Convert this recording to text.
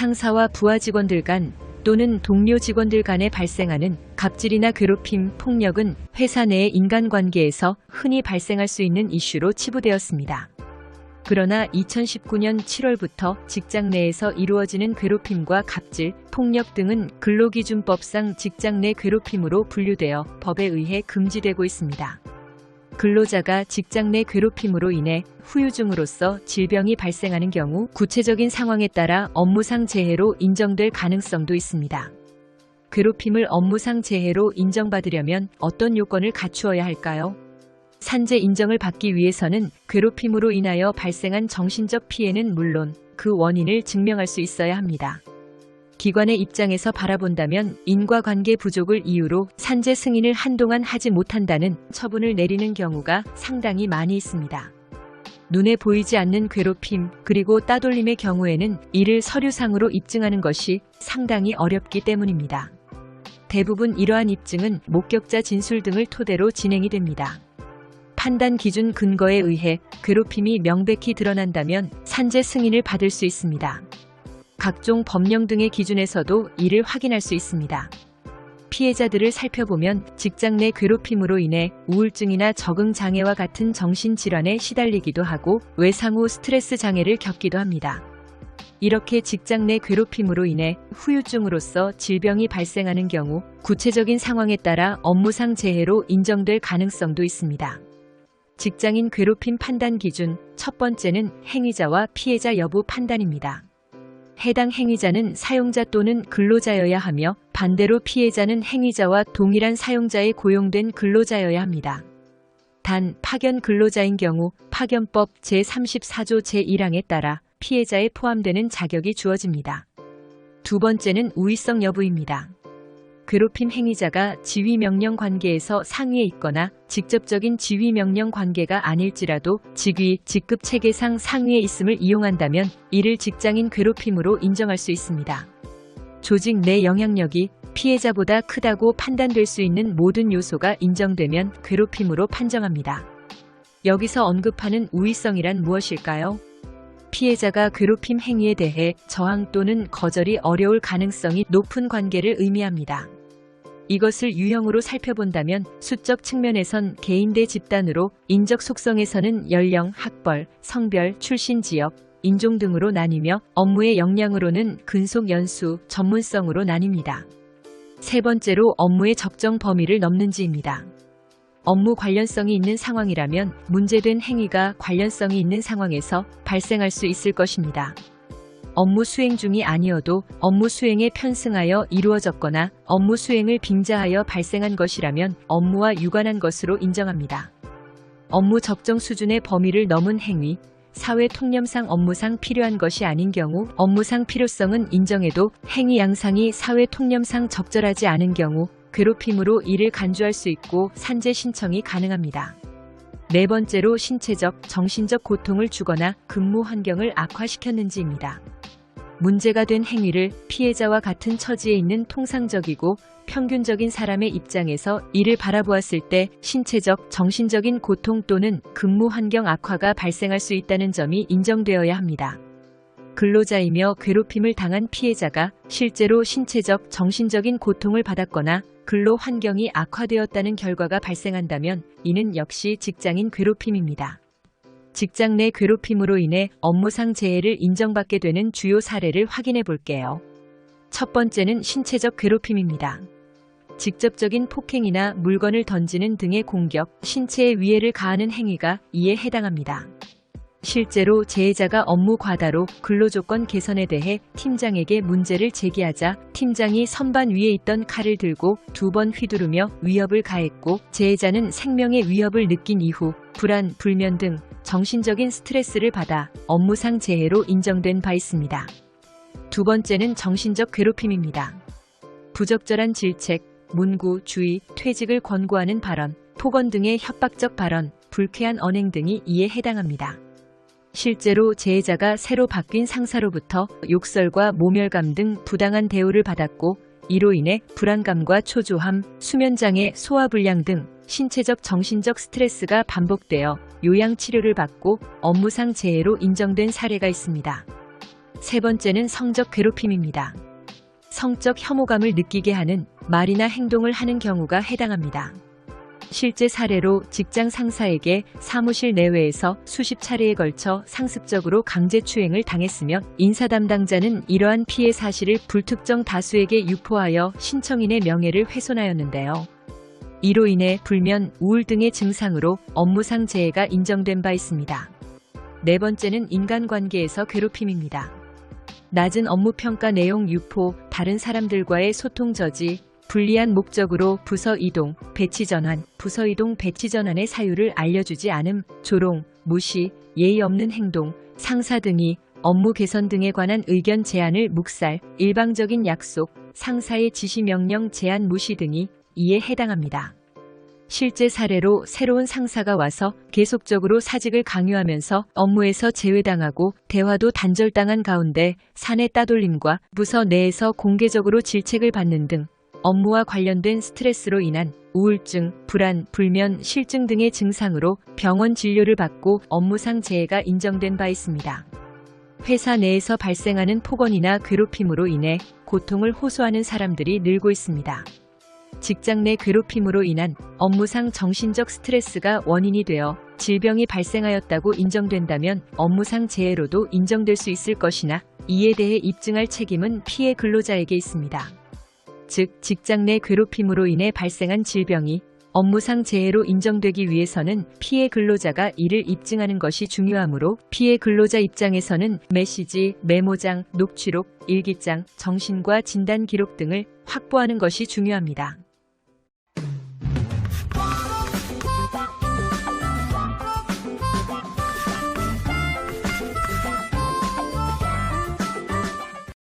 상사와 부하 직원들 간 또는 동료 직원들 간에 발생하는 갑질이나 괴롭힘, 폭력은 회사 내의 인간관계에서 흔히 발생할 수 있는 이슈로 치부되었습니다. 그러나 2019년 7월부터 직장 내에서 이루어지는 괴롭힘과 갑질, 폭력 등은 근로기준법상 직장 내 괴롭힘으로 분류되어 법에 의해 금지되고 있습니다. 근로자가 직장 내 괴롭힘으로 인해 후유증으로서 질병이 발생하는 경우 구체적인 상황에 따라 업무상 재해로 인정될 가능성도 있습니다. 괴롭힘을 업무상 재해로 인정받으려면 어떤 요건을 갖추어야 할까요? 산재 인정을 받기 위해서는 괴롭힘으로 인하여 발생한 정신적 피해는 물론 그 원인을 증명할 수 있어야 합니다. 기관의 입장에서 바라본다면 인과관계 부족을 이유로 산재 승인을 한동안 하지 못한다는 처분을 내리는 경우가 상당히 많이 있습니다. 눈에 보이지 않는 괴롭힘 그리고 따돌림의 경우에는 이를 서류상으로 입증하는 것이 상당히 어렵기 때문입니다. 대부분 이러한 입증은 목격자 진술 등을 토대로 진행이 됩니다. 판단 기준 근거에 의해 괴롭힘이 명백히 드러난다면 산재 승인을 받을 수 있습니다. 각종 법령 등의 기준에서도 이를 확인할 수 있습니다. 피해자들을 살펴보면 직장 내 괴롭힘으로 인해 우울증이나 적응장애와 같은 정신질환에 시달리기도 하고 외상후 스트레스 장애를 겪기도 합니다. 이렇게 직장 내 괴롭힘으로 인해 후유증으로서 질병이 발생하는 경우 구체적인 상황에 따라 업무상 재해로 인정될 가능성도 있습니다. 직장인 괴롭힘 판단 기준 첫 번째는 행위자와 피해자 여부 판단입니다. 해당 행위자는 사용자 또는 근로자여야 하며 반대로 피해자는 행위자와 동일한 사용자에 고용된 근로자여야 합니다. 단 파견 근로자인 경우 파견법 제34조 제1항에 따라 피해자에 포함되는 자격이 주어집니다. 두 번째는 우의성 여부입니다. 괴롭힘 행위자가 지휘명령 관계에서 상위에 있거나 직접적인 지휘명령 관계가 아닐지라도 직위, 직급 체계상 상위에 있음을 이용한다면 이를 직장인 괴롭힘으로 인정할 수 있습니다. 조직 내 영향력이 피해자보다 크다고 판단될 수 있는 모든 요소가 인정되면 괴롭힘으로 판정합니다. 여기서 언급하는 우의성이란 무엇일까요? 피해자가 괴롭힘 행위에 대해 저항 또는 거절이 어려울 가능성이 높은 관계를 의미합니다. 이것을 유형으로 살펴본다면 수적 측면에선 개인 대 집단으로, 인적 속성에서는 연령, 학벌, 성별, 출신 지역, 인종 등으로 나뉘며 업무의 역량으로는 근속 연수, 전문성으로 나뉩니다. 세 번째로 업무의 적정 범위를 넘는지입니다. 업무 관련성이 있는 상황이라면 문제된 행위가 관련성이 있는 상황에서 발생할 수 있을 것입니다. 업무 수행 중이 아니어도 업무 수행에 편승하여 이루어졌거나 업무 수행을 빙자하여 발생한 것이라면 업무와 유관한 것으로 인정합니다. 업무 적정 수준의 범위를 넘은 행위, 사회 통념상 업무상 필요한 것이 아닌 경우 업무상 필요성은 인정해도 행위 양상이 사회 통념상 적절하지 않은 경우 괴롭힘으로 이를 간주할 수 있고 산재 신청이 가능합니다. 네 번째로 신체적, 정신적 고통을 주거나 근무 환경을 악화시켰는지입니다. 문제가 된 행위를 피해자와 같은 처지에 있는 통상적이고 평균적인 사람의 입장에서 이를 바라보았을 때 신체적, 정신적인 고통 또는 근무 환경 악화가 발생할 수 있다는 점이 인정되어야 합니다. 근로자이며 괴롭힘을 당한 피해자가 실제로 신체적, 정신적인 고통을 받았거나 근로 환경이 악화되었다는 결과가 발생한다면 이는 역시 직장인 괴롭힘입니다. 직장 내 괴롭힘으로 인해 업무상 재해를 인정받게 되는 주요 사례를 확인해 볼게요. 첫 번째는 신체적 괴롭힘입니다. 직접적인 폭행이나 물건을 던지는 등의 공격, 신체에 위해를 가하는 행위가 이에 해당합니다. 실제로 재해자가 업무 과다로 근로조건 개선에 대해 팀장에게 문제를 제기하자 팀장이 선반 위에 있던 칼을 들고 2번 휘두르며 위협을 가했고 재해자는 생명의 위협을 느낀 이후 불안, 불면 등 정신적인 스트레스를 받아 업무상 재해로 인정된 바 있습니다. 두 번째는 정신적 괴롭힘입니다. 부적절한 질책, 문구, 주의, 퇴직을 권고하는 발언, 폭언 등의 협박적 발언, 불쾌한 언행 등이 이에 해당합니다. 실제로 재해자가 새로 바뀐 상사로부터 욕설과 모멸감 등 부당한 대우를 받았고 이로 인해 불안감과 초조함, 수면장애, 소화불량 등 신체적 정신적 스트레스가 반복되어 요양치료를 받고 업무상 재해로 인정된 사례가 있습니다. 세 번째는 성적 괴롭힘입니다. 성적 혐오감을 느끼게 하는 말이나 행동을 하는 경우가 해당합니다. 실제 사례로 직장 상사에게 사무실 내외에서 수십 차례에 걸쳐 상습적으로 강제추행을 당했으며 인사 담당자는 이러한 피해 사실을 불특정 다수에게 유포하여 신청인의 명예를 훼손하였는데요. 이로 인해 불면, 우울 등의 증상으로 업무상 재해가 인정된 바 있습니다. 네 번째는 인간관계에서 괴롭힘입니다. 낮은 업무평가 내용 유포, 다른 사람들과의 소통 저지, 불리한 목적으로 부서 이동, 배치 전환, 부서 이동 배치 전환의 사유를 알려주지 않음, 조롱, 무시, 예의 없는 행동, 상사 등이 업무 개선 등에 관한 의견 제안을 묵살, 일방적인 약속, 상사의 지시 명령 제안 무시 등이 이에 해당합니다. 실제 사례로 새로운 상사가 와서 계속적으로 사직을 강요하면서 업무에서 제외당하고 대화도 단절당한 가운데 사내 따돌림과 부서 내에서 공개적으로 질책을 받는 등 업무와 관련된 스트레스로 인한 우울증, 불안, 불면, 실증 등의 증상으로 병원 진료를 받고 업무상 재해가 인정된 바 있습니다. 회사 내에서 발생하는 폭언이나 괴롭힘으로 인해 고통을 호소하는 사람들이 늘고 있습니다. 직장 내 괴롭힘으로 인한 업무상 정신적 스트레스가 원인이 되어 질병이 발생하였다고 인정된다면 업무상 재해로도 인정될 수 있을 것이나 이에 대해 입증할 책임은 피해 근로자에게 있습니다. 즉, 직장 내 괴롭힘으로 인해 발생한 질병이 업무상 재해로 인정되기 위해서는 피해 근로자가 이를 입증하는 것이 중요하므로 피해 근로자 입장에서는 메시지, 메모장, 녹취록, 일기장, 정신과 진단 기록 등을 확보하는 것이 중요합니다.